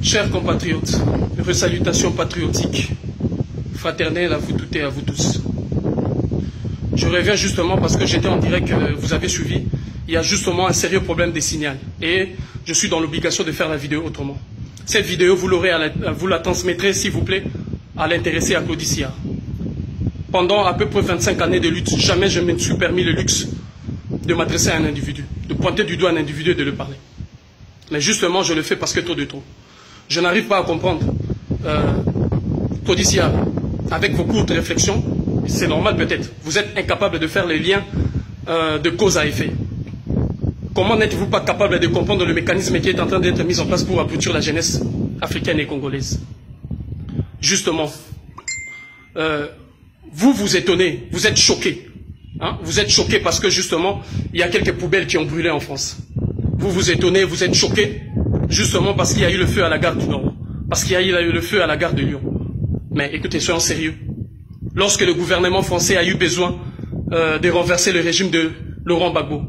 Chers compatriotes, salutations patriotiques, fraternelles à vous toutes et à vous tous. Je reviens justement parce que j'étais en direct, vous avez suivi. Il y a justement un sérieux problème des signaux. Et je suis dans l'obligation de faire la vidéo autrement. Cette vidéo, vous la transmettrez, s'il vous plaît, à l'intéressé à Claudicia. Pendant à peu près 25 années de lutte, jamais je me suis permis le luxe de m'adresser à un individu, de pointer du doigt un individu et de le parler. Mais justement, je le fais parce que trop de trop. Je n'arrive pas à comprendre. Claudicia, avec vos courtes réflexions, c'est normal peut-être, vous êtes incapable de faire les liens de cause à effet. Comment n'êtes-vous pas capable de comprendre le mécanisme qui est en train d'être mis en place pour aboutir la jeunesse africaine et congolaise? Justement, vous vous étonnez, vous êtes choqués. Hein? Vous êtes choqués parce que justement, il y a quelques poubelles qui ont brûlé en France. Vous vous étonnez, vous êtes choqués, justement parce qu'il y a eu le feu à la gare du Nord, parce qu'il y a eu le feu à la gare de Lyon. Mais écoutez, soyons sérieux. Lorsque le gouvernement français a eu besoin de renverser le régime de Laurent Gbagbo,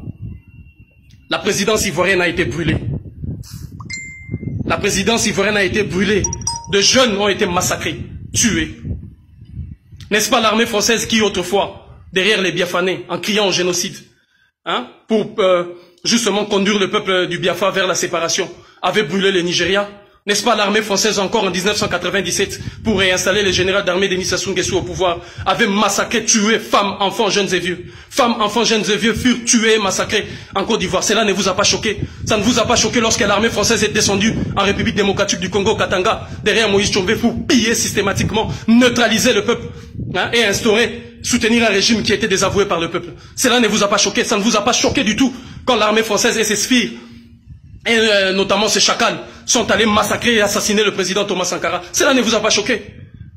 la présidence ivoirienne a été brûlée. La présidence ivoirienne a été brûlée. De jeunes ont été massacrés, tués. N'est-ce pas l'armée française qui, autrefois, derrière les Biafranais, en criant au génocide, hein, pour justement conduire le peuple du Biafra vers la séparation, avait brûlé le Nigeria? N'est-ce pas l'armée française encore en 1997, pour réinstaller le général d'armée Denis Sassou Nguesso au pouvoir, avait massacré, tué femmes, enfants, jeunes et vieux? Femmes, enfants, jeunes et vieux furent tués et massacrés en Côte d'Ivoire. Cela ne vous a pas choqué? Ça ne vous a pas choqué lorsque l'armée française est descendue en République démocratique du Congo, Katanga, derrière Moïse Tchombe, pour piller systématiquement, neutraliser le peuple, hein, et instaurer, soutenir un régime qui était désavoué par le peuple? Cela ne vous a pas choqué? Ça ne vous a pas choqué du tout quand l'armée française et ses sbires, et notamment ces chacals, sont allés massacrer et assassiner le président Thomas Sankara? Cela ne vous a pas choqué?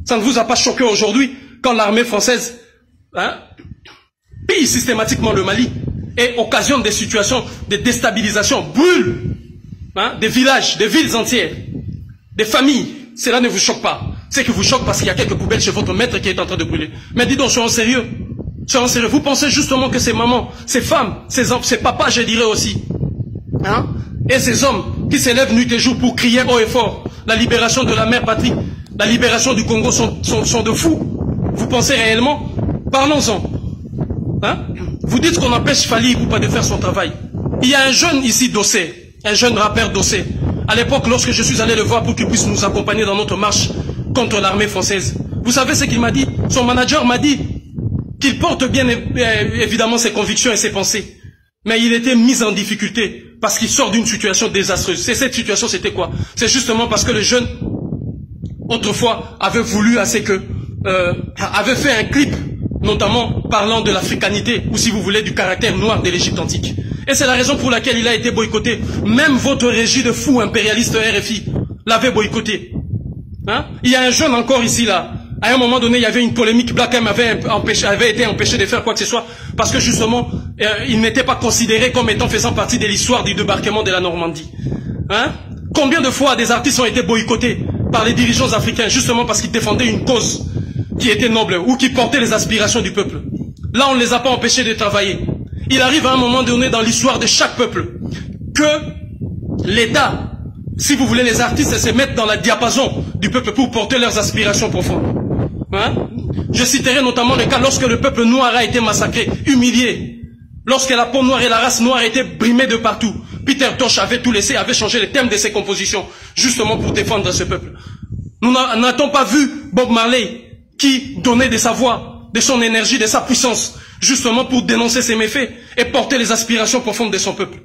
Ça ne vous a pas choqué aujourd'hui quand l'armée française, hein, pille systématiquement le Mali et occasionne des situations de déstabilisation, brûle, hein, des villages, des villes entières, des familles? Cela ne vous choque pas? C'est que vous choque parce qu'il y a quelques poubelles chez votre maître qui est en train de brûler. Mais dis donc, soyons sérieux. Soyons sérieux. Vous pensez justement que ces mamans, ces femmes, ces papas, je dirais aussi, hein, et ces hommes qui s'élèvent nuit et jour pour crier haut et fort la libération de la mère patrie, la libération du Congo, sont de fous? Vous pensez réellement? Parlons-en. Hein? Vous dites qu'on empêche Fally Ipupa de faire son travail. Il y a un jeune ici, Dossé, un jeune rappeur Dossé. À l'époque, lorsque je suis allé le voir pour qu'il puisse nous accompagner dans notre marche contre l'armée française, vous savez ce qu'il m'a dit? Son manager m'a dit qu'il porte bien évidemment ses convictions et ses pensées, mais il était mis en difficulté parce qu'il sort d'une situation désastreuse. C'est cette situation, c'était quoi? C'est justement parce que le jeune, autrefois, avait voulu assez que, avait fait un clip, notamment parlant de l'africanité, ou si vous voulez, du caractère noir de l'Égypte antique. Et c'est la raison pour laquelle il a été boycotté. Même votre régie de fous impérialiste RFI l'avait boycotté. Hein? Il y a un jeune encore ici, là. À un moment donné, il y avait une polémique. Black M avait été empêché de faire quoi que ce soit parce que justement, il n'était pas considéré comme étant faisant partie de l'histoire du débarquement de la Normandie. Hein? Combien de fois des artistes ont été boycottés par les dirigeants africains justement parce qu'ils défendaient une cause qui était noble ou qui portait les aspirations du peuple? Là, on ne les a pas empêchés de travailler. Il arrive à un moment donné dans l'histoire de chaque peuple que l'État, si vous voulez, les artistes se mettent dans la diapason du peuple pour porter leurs aspirations profondes. Hein? Je citerai notamment le cas lorsque le peuple noir a été massacré, humilié, lorsque la peau noire et la race noire étaient brimées de partout. Peter Tosh avait tout laissé, avait changé le thème de ses compositions, justement pour défendre ce peuple. Nous n'a-t-on pas vu Bob Marley qui donnait de sa voix, de son énergie, de sa puissance, justement pour dénoncer ses méfaits et porter les aspirations profondes de son peuple?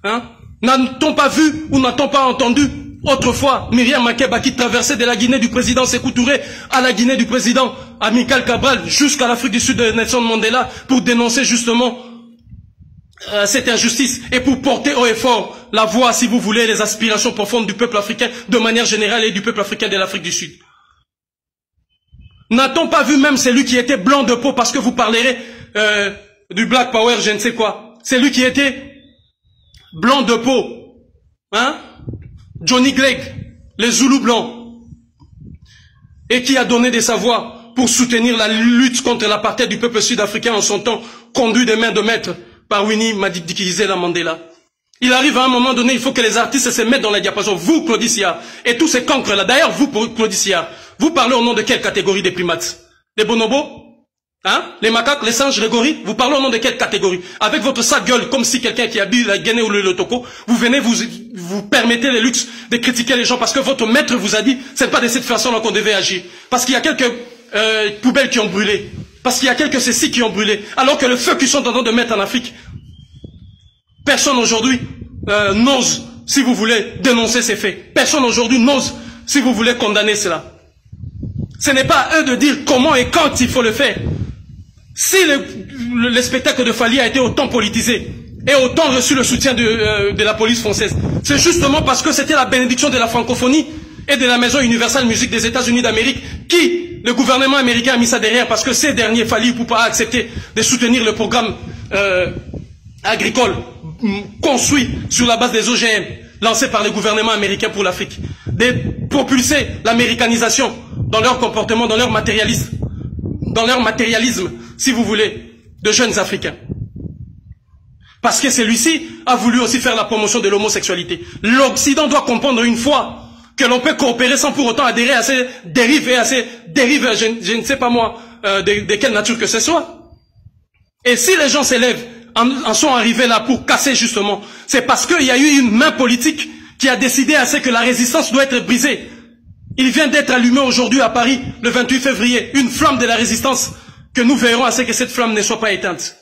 Hein? N'a-t-on pas vu ou n'a-t-on pas entendu autrefois Myriam Makeba qui traversait de la Guinée du président Sékou Touré à la Guinée du président Amical Cabral jusqu'à l'Afrique du Sud de Nelson Mandela pour dénoncer justement cette injustice et pour porter haut et fort la voix, si vous voulez, les aspirations profondes du peuple africain de manière générale et du peuple africain de l'Afrique du Sud? N'a-t-on pas vu même celui qui était blanc de peau, parce que vous parlerez du Black Power, je ne sais quoi, celui qui était blanc de peau, hein? Johnny Clegg, les Zoulous blancs, et qui a donné de sa voix pour soutenir la lutte contre l'apartheid du peuple sud-africain en son temps, conduit de main de maître par Winnie Madikizela Mandela. Il arrive à un moment donné, il faut que les artistes se mettent dans la diapason. Vous, Claudie Sillard, et tous ces cancres-là. D'ailleurs, vous, Claudie Sillard, vous parlez au nom de quelle catégorie des primates? Les bonobos? Hein? Les macaques, les singes, les gorilles? Vous parlez au nom de quelle catégorie? Avec votre sale gueule, comme si quelqu'un qui habille la Guinée ou le Lotoko, vous venez, vous permettez les luxes de critiquer les gens parce que votre maître vous a dit, c'est pas de cette façon-là qu'on devait agir. Parce qu'il y a quelques poubelles qui ont brûlé. Parce qu'il y a quelques ceci qui ont brûlé. Alors que le feu qu'ils sont en train de mettre en Afrique, personne aujourd'hui n'ose, si vous voulez, dénoncer ces faits. Personne aujourd'hui n'ose, si vous voulez, condamner cela. Ce n'est pas à eux de dire comment et quand il faut le faire. Si le spectacle de Fally a été autant politisé et autant reçu le soutien de la police française, c'est justement parce que c'était la bénédiction de la francophonie et de la Maison Universelle Musique des États-Unis d'Amérique qui, le gouvernement américain a mis ça derrière parce que ces derniers, Fally Ipupa, a accepté de soutenir le programme agricole construit sur la base des OGM lancés par le gouvernement américain pour l'Afrique, de propulser l'américanisation dans leur comportement, dans leur matérialisme, si vous voulez, de jeunes Africains. Parce que celui-ci a voulu aussi faire la promotion de l'homosexualité. L'Occident doit comprendre une fois que l'on peut coopérer sans pour autant adhérer à ces dérives et à ces dérives, je ne sais pas moi, de quelle nature que ce soit. Et si les gens s'élèvent, en sont arrivés là pour casser justement, c'est parce qu'il y a eu une main politique qui a décidé à ce que la résistance doit être brisée. Il vient d'être allumé aujourd'hui à Paris, le 28 février, une flamme de la résistance, que nous verrons à ce que cette flamme ne soit pas éteinte.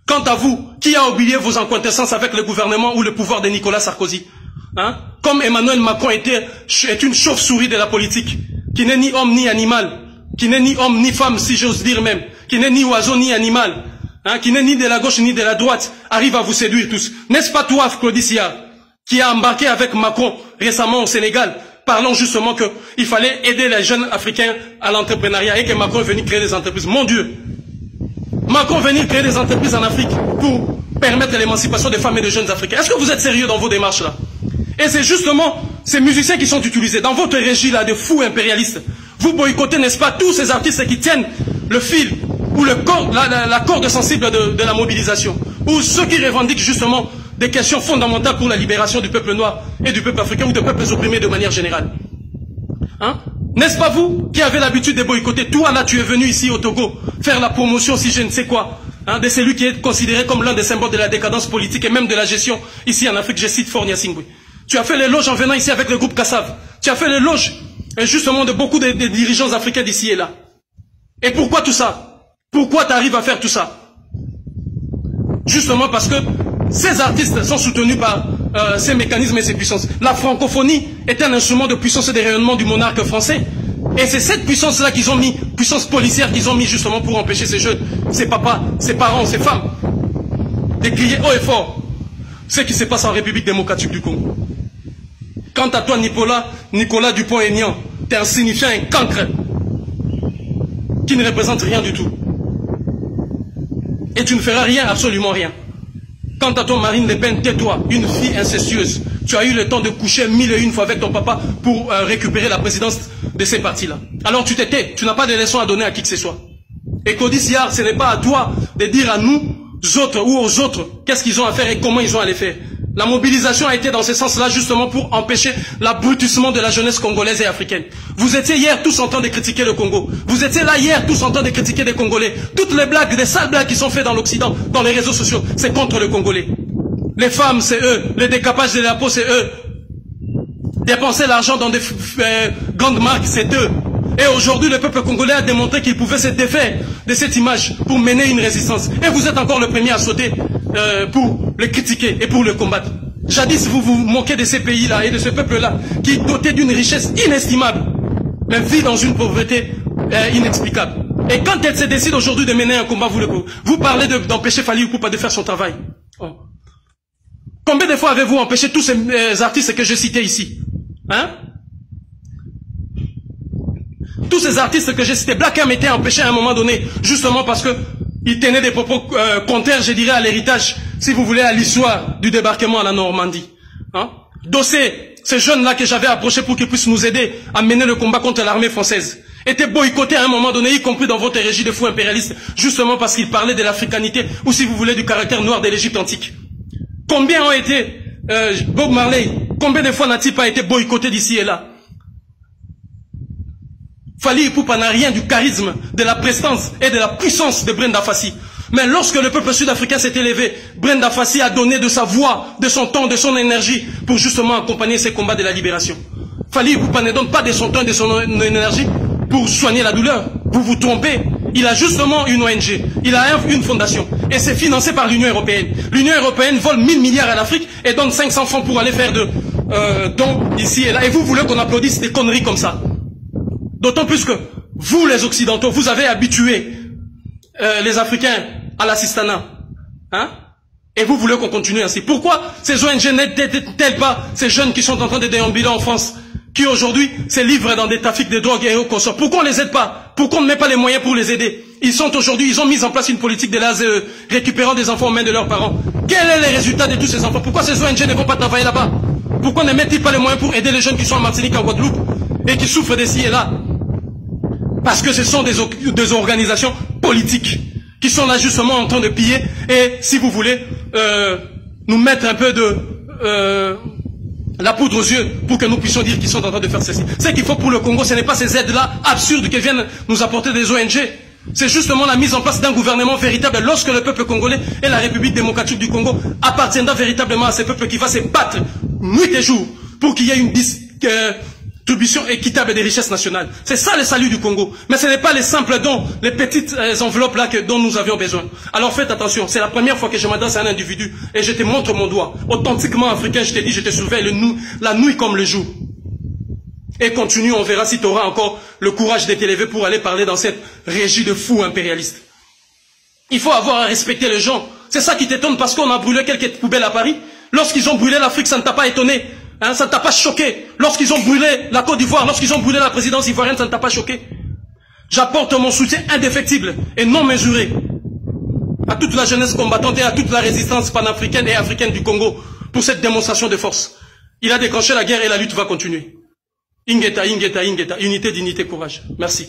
Quant à vous, qui a oublié vos accointances avec le gouvernement ou le pouvoir de Nicolas Sarkozy? Hein? Comme Emmanuel Macron est une chauve-souris de la politique, qui n'est ni homme ni animal, qui n'est ni homme ni femme, si j'ose dire même, qui n'est ni oiseau ni animal, hein, qui n'est ni de la gauche ni de la droite, arrive à vous séduire tous. N'est-ce pas toi, Claudie Sillard, qui a embarqué avec Macron récemment au Sénégal, parlant justement qu'il fallait aider les jeunes Africains à l'entrepreneuriat et que Macron est venu créer des entreprises. Mon Dieu! Macron est venu créer des entreprises en Afrique pour permettre l'émancipation des femmes et des jeunes Africains. Est-ce que vous êtes sérieux dans vos démarches là? Et c'est justement ces musiciens qui sont utilisés dans votre régie là de fous impérialistes. Vous boycottez, n'est-ce pas, tous ces artistes qui tiennent le fil ou la corde sensible de la mobilisation, ou ceux qui revendiquent justement des questions fondamentales pour la libération du peuple noir et du peuple africain ou des peuples opprimés de manière générale. Hein? N'est-ce pas vous qui avez l'habitude de boycotter? Toi là, tu es venu ici au Togo faire la promotion, si je ne sais quoi, hein, de celui qui est considéré comme l'un des symboles de la décadence politique et même de la gestion ici en Afrique. Je cite Fornia Singwe. Tu as fait l'éloge en venant ici avec le groupe Kassav. Tu as fait l'éloge justement de beaucoup de dirigeants africains d'ici et là. Et pourquoi tout ça? Pourquoi tu arrives à faire tout ça? Justement parce que ces artistes sont soutenus par ces mécanismes et ces puissances. La francophonie est un instrument de puissance et de rayonnement du monarque français. Et c'est cette puissance-là qu'ils ont mis, puissance policière qu'ils ont mis justement pour empêcher ces jeunes, ces papas, ces parents, ces femmes, de crier haut et fort ce qui se passe en République démocratique du Congo. Quant à toi, Nicolas Dupont-Aignan, tu es insignifiant, un cancre qui ne représente rien du tout. Et tu ne feras rien, absolument rien. Quant à toi, Marine Le Pen, tais-toi, une fille incestueuse. Tu as eu le temps de coucher 1001 fois avec ton papa pour récupérer la présidence de ces partis-là. Alors tu t'étais, tu n'as pas de leçons à donner à qui que ce soit. Et Claudie Sillard, ce n'est pas à toi de dire à nous autres ou aux autres qu'est-ce qu'ils ont à faire et comment ils ont à les faire. La mobilisation a été dans ce sens-là justement pour empêcher l'abrutissement de la jeunesse congolaise et africaine. Vous étiez hier tous en train de critiquer le Congo. Vous étiez là hier tous en train de critiquer des Congolais. Toutes les blagues, les sales blagues qui sont faites dans l'Occident, dans les réseaux sociaux, c'est contre le Congolais. Les femmes, c'est eux. Le décapage de la peau, c'est eux. Dépenser l'argent dans des grandes marques, c'est eux. Et aujourd'hui, le peuple congolais a démontré qu'il pouvait se défaire de cette image pour mener une résistance. Et vous êtes encore le premier à sauter pour le critiquer et pour le combattre. Jadis, vous vous moquez de ces pays-là et de ce peuple-là qui, doté d'une richesse inestimable, mais vit dans une pauvreté inexplicable. Et quand elle se décide aujourd'hui de mener un combat, vous parlez d'empêcher Fally Ipupa de faire son travail. Oh. Combien de fois avez-vous empêché tous ces artistes que je citais ici? Hein? Tous ces artistes que j'ai cités, Black M était empêché à un moment donné, justement parce que il tenait des propos contraires, je dirais, à l'héritage, si vous voulez, à l'histoire du débarquement à la Normandie. Hein? Dossé, ces jeunes-là que j'avais approchés pour qu'ils puissent nous aider à mener le combat contre l'armée française. était boycotté à un moment donné, y compris dans votre régie de fous impérialistes, justement parce qu'il parlait de l'africanité, ou si vous voulez, du caractère noir de l'Égypte antique. Combien ont été, Bob Marley, combien de fois n'a-t-il pas été boycotté d'ici et là? Fally Ipupa n'a rien du charisme, de la prestance et de la puissance de Brenda Fassie. Mais lorsque le peuple sud-africain s'est élevé, Brenda Fassie a donné de sa voix, de son temps, de son énergie pour justement accompagner ces combats de la libération. Fally Ipupa ne donne pas de son temps et de son énergie pour soigner la douleur. Vous vous trompez. Il a justement une ONG, il a une fondation et c'est financé par l'Union européenne. L'Union européenne vole 1000 milliards à l'Afrique et donne 500 francs pour aller faire de dons ici et là. Et vous voulez qu'on applaudisse des conneries comme ça? D'autant plus que vous, les Occidentaux, vous avez habitué les Africains à l'assistanat. Hein? Et vous voulez qu'on continue ainsi. Pourquoi ces ONG n'aident-elles pas ces jeunes qui sont en train de déambuler en France, qui aujourd'hui se livrent dans des trafics de drogue et au consort? Pourquoi on ne les aide pas? Pourquoi on ne met pas les moyens pour les aider? Ils ont mis en place une politique de l'ASE, récupérant des enfants aux mains de leurs parents. Quel est le résultat de tous ces enfants? Pourquoi ces ONG ne vont pas travailler là-bas? Pourquoi ne mettent-ils pas les moyens pour aider les jeunes qui sont en Martinique, en Guadeloupe, et qui souffrent d'ici et là? Parce que ce sont des organisations politiques qui sont là justement en train de piller et, si vous voulez, nous mettre un peu de la poudre aux yeux pour que nous puissions dire qu'ils sont en train de faire ceci. Ce qu'il faut pour le Congo, ce n'est pas ces aides-là absurdes que viennent nous apporter des ONG. C'est justement la mise en place d'un gouvernement véritable lorsque le peuple congolais et la République démocratique du Congo appartiendra véritablement à ces peuples qui va se battre nuit et jour pour qu'il y ait une distribution équitable des richesses nationales. C'est ça le salut du Congo. Mais ce n'est pas les simples dons, les petites enveloppes là dont nous avions besoin. Alors faites attention, c'est la première fois que je m'adresse à un individu et je te montre mon doigt. Authentiquement africain, je te dis, je te surveille la nuit comme le jour. Et continue, on verra si tu auras encore le courage de t'élever pour aller parler dans cette régie de fous impérialistes. Il faut avoir à respecter les gens. C'est ça qui t'étonne parce qu'on a brûlé quelques poubelles à Paris. Lorsqu'ils ont brûlé l'Afrique, ça ne t'a pas étonné. Hein, ça ne t'a pas choqué. Lorsqu'ils ont brûlé la Côte d'Ivoire, lorsqu'ils ont brûlé la présidence ivoirienne, ça ne t'a pas choqué. J'apporte mon soutien indéfectible et non mesuré à toute la jeunesse combattante et à toute la résistance panafricaine et africaine du Congo pour cette démonstration de force. Il a déclenché la guerre et la lutte va continuer. Ingeta, Ingeta, Ingeta, unité, dignité, courage. Merci.